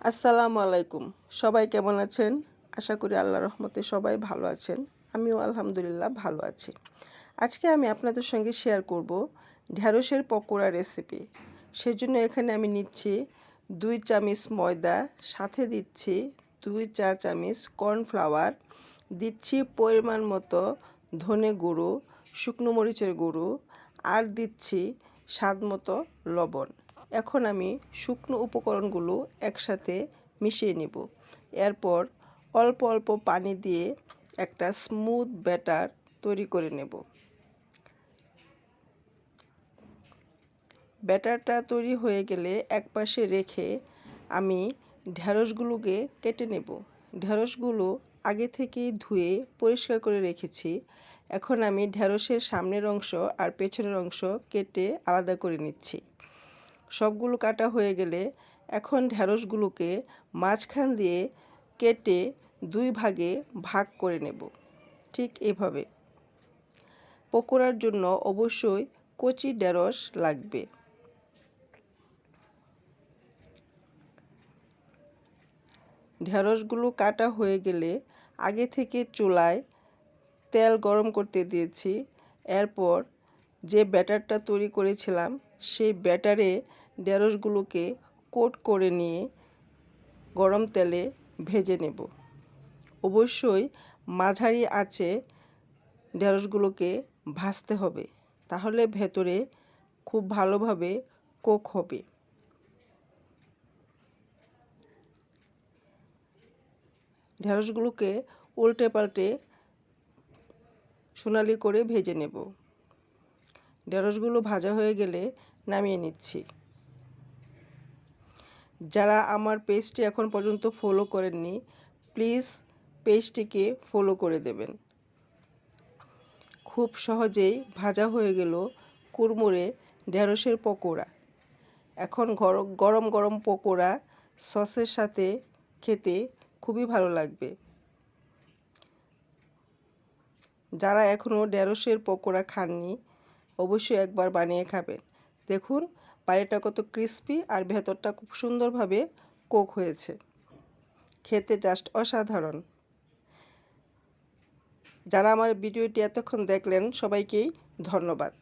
আসসালামু আলাইকুম। সবাই কেমন আছেন? আশা করি আল্লাহর রহমতে সবাই ভালো আছেন। আমিও আলহামদুলিল্লাহ ভালো আছি। আজকে আমি আপনাদের সঙ্গে শেয়ার করব ঢ্যাঁড়সের পকোড়া রেসিপি। সেজন্য এখানে আমি নিচ্ছি 2 চামচ ময়দা, সাথে দিচ্ছি 2 চা চামচ কর্নফ্লাওয়ার, দিচ্ছি পরিমাণ মতো ধনে গুঁড়ো, শুকনো মরিচের গুঁড়ো, আর দিচ্ছি স্বাদ মতো লবণ। এখন আমি শুকনো উপকরণগুলো একসাথে মিশিয়ে নেব। এরপর অল্প অল্প পানি দিয়ে একটা স্মুথ ব্যাটার তৈরি করে নেব। ব্যাটারটা তৈরি হয়ে গেলে একপাশে রেখে আমি ঢ্যাঁড়সগুলোকে কেটে নেব। ঢ্যাঁড়সগুলো আগে থেকেই ধুয়ে পরিষ্কার করে রেখেছি। এখন আমি ঢ্যাঁড়সের সামনের অংশ আর পেছনের অংশ কেটে আলাদা করে নিচ্ছি। সবগুলো কাটা হয়ে গেলে এখন ঢ্যাঁড়সগুলোকে মাঝখান দিয়ে কেটে 2 ভাগে ভাগ করে নেব। ঠিক এভাবে। পকোড়ার জন্য অবশ্যই কচি ঢ্যাঁড়স লাগবে। ঢ্যাঁড়সগুলো কাটা হয়ে গেলে আগে থেকে চুলায় তেল গরম করতে দিয়েছি। এরপর যে ব্যাটারটা তৈরি করেছিলাম সেই ব্যাটারে ঢ্যাঁড়সগুলোকে কোট করে নিয়ে গরম তেলে ভেজে নেব। অবশ্যই মাঝারি আঁচে ঢ্যাঁড়সগুলোকে ভাজতে হবে, তাহলে ভেতরে খুব ভালোভাবে কুক হবে। ঢ্যাঁড়সগুলোকে উল্টে পাল্টে সোনালি করে ভেজে নেব। ঢ্যাঁড়সগুলো ভাজা হয়ে গেলে নামিয়ে নিচ্ছি। যারা আমার পেজটি এখন পর্যন্ত ফলো করেননি, প্লিজ পেজটিকে ফলো করে দেবেন। খুব সহজেই ভাজা হয়ে গেল কুড়মুড়ে ঢ্যাঁড়সের পকোড়া। এখন গরম গরম পকোড়া সসের সাথে খেতে খুবই ভালো লাগবে। যারা এখনও ঢ্যাঁড়সের পকোড়া খাননি, অবশ্যই একবার বানিয়ে খাবেন। দেখুন বাইরেটা কত ক্রিস্পি আর ভেতরটা খুব সুন্দরভাবে কুক হয়েছে। খেতে জাস্ট অসাধারণ। যারা আমার ভিডিওটি এতক্ষণ দেখলেন সবাইকেই ধন্যবাদ।